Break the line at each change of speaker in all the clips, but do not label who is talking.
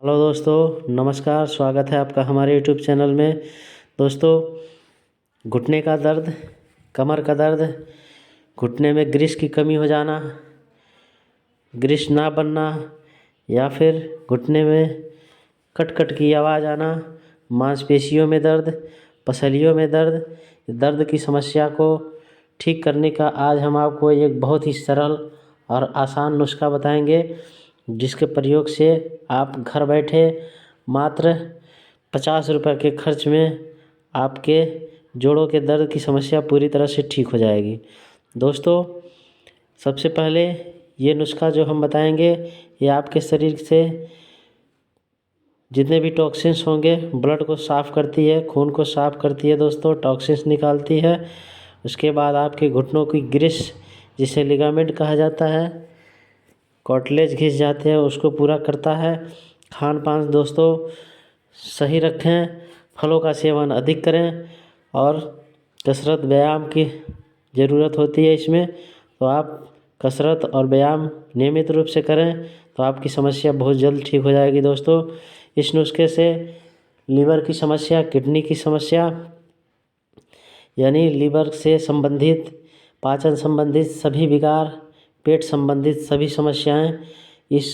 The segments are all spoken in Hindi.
हेलो दोस्तों, नमस्कार। स्वागत है आपका हमारे यूट्यूब चैनल में। दोस्तों, घुटने का दर्द, कमर का दर्द, घुटने में ग्रीस की कमी हो जाना, ग्रीस ना बनना या फिर घुटने में कट कट की आवाज़ आना, मांसपेशियों में दर्द, पसलियों में दर्द, दर्द की समस्या को ठीक करने का आज हम आपको एक बहुत ही सरल और आसान नुस्खा बताएंगे, जिसके प्रयोग से आप घर बैठे मात्र 50 रुपये के खर्च में आपके जोड़ों के दर्द की समस्या पूरी तरह से ठीक हो जाएगी। दोस्तों, सबसे पहले ये नुस्खा जो हम बताएंगे, ये आपके शरीर से जितने भी टॉक्सिन्स होंगे, ब्लड को साफ़ करती है, खून को साफ़ करती है। दोस्तों, टॉक्सिन्स निकालती है। उसके बाद आपके घुटनों की ग्रीस, जिसे लिगामेंट कहा जाता है, कार्टिलेज घिस जाते हैं, उसको पूरा करता है। खान पान दोस्तों सही रखें, फलों का सेवन अधिक करें और कसरत व्यायाम की ज़रूरत होती है इसमें, तो आप कसरत और व्यायाम नियमित रूप से करें तो आपकी समस्या बहुत जल्द ठीक हो जाएगी। दोस्तों, इस नुस्खे से लीवर की समस्या, किडनी की समस्या यानी लीवर से संबंधित, पाचन संबंधित सभी विकार, पेट संबंधित सभी समस्याएं इस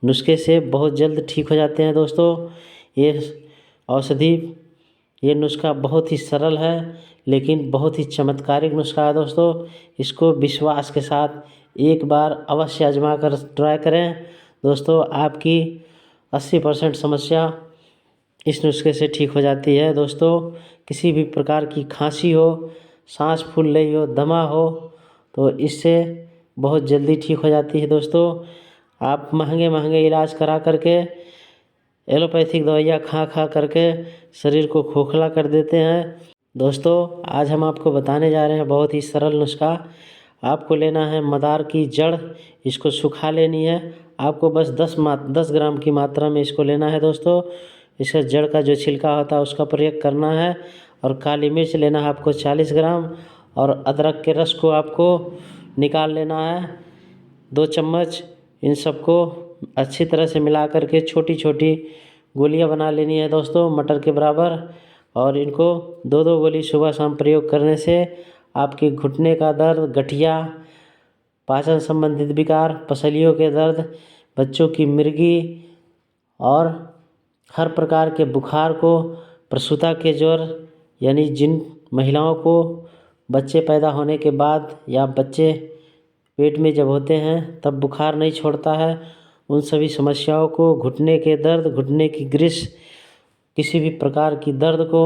नुस्खे से बहुत जल्द ठीक हो जाते हैं। दोस्तों, ये औषधि, ये नुस्खा बहुत ही सरल है लेकिन बहुत ही चमत्कारिक नुस्खा है। दोस्तों, इसको विश्वास के साथ एक बार अवश्य आजमा कर ट्राई करें। दोस्तों, आपकी 80% समस्या इस नुस्खे से ठीक हो जाती है। दोस्तों, किसी भी प्रकार की खांसी हो, सांस फूल रही हो, दमा हो, तो इससे बहुत जल्दी ठीक हो जाती है। दोस्तों, आप महंगे इलाज करा करके, एलोपैथिक दवाइयाँ खा खा करके शरीर को खोखला कर देते हैं। दोस्तों, आज हम आपको बताने जा रहे हैं बहुत ही सरल नुस्खा। आपको लेना है मदार की जड़, इसको सुखा लेनी है। आपको बस 10 ग्राम की मात्रा में इसको लेना है। दोस्तों, इसका जड़ का जो छिलका होता है उसका प्रयोग करना है। और काली मिर्च लेना है आपको 40 ग्राम, और अदरक के रस को आपको निकाल लेना है 2 चम्मच। इन सबको अच्छी तरह से मिला करके छोटी छोटी गोलियां बना लेनी है दोस्तों, मटर के बराबर। और इनको 2-2 गोली सुबह शाम प्रयोग करने से आपके घुटने का दर्द, गठिया, पाचन संबंधित विकार, पसलियों के दर्द, बच्चों की मिर्गी और हर प्रकार के बुखार को, प्रसूता के ज्वर यानी जिन महिलाओं को बच्चे पैदा होने के बाद या बच्चे पेट में जब होते हैं तब बुखार नहीं छोड़ता है, उन सभी समस्याओं को, घुटने के दर्द, घुटने की ग्रीस, किसी भी प्रकार की दर्द को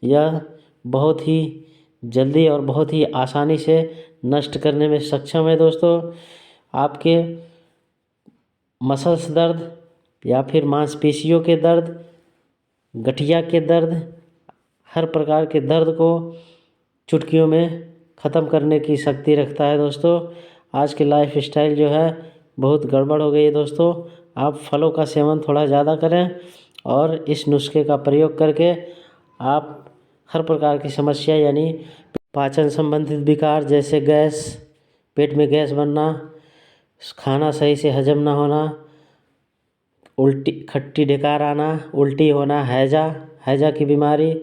यह बहुत ही जल्दी और बहुत ही आसानी से नष्ट करने में सक्षम है। दोस्तों, आपके मसल्स दर्द या फिर मांसपेशियों के दर्द, गठिया के दर्द, हर प्रकार के दर्द को चुटकियों में ख़त्म करने की शक्ति रखता है। दोस्तों, आज के लाइफ स्टाइल जो है बहुत गड़बड़ हो गई है। दोस्तों, आप फलों का सेवन थोड़ा ज़्यादा करें और इस नुस्खे का प्रयोग करके आप हर प्रकार की समस्या यानी पाचन संबंधित विकार जैसे गैस, पेट में गैस बनना, खाना सही से हजम ना होना, उल्टी, खट्टी डकार आना, उल्टी होना, हैजा की बीमारी,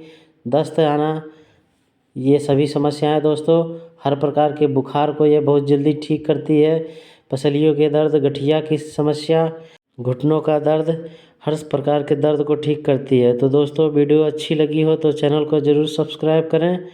दस्त आना, ये सभी समस्याएं दोस्तों, हर प्रकार के बुखार को ये बहुत जल्दी ठीक करती है। पसलियों के दर्द, गठिया की समस्या, घुटनों का दर्द, हर प्रकार के दर्द को ठीक करती है। तो दोस्तों, वीडियो अच्छी लगी हो तो चैनल को ज़रूर सब्सक्राइब करें।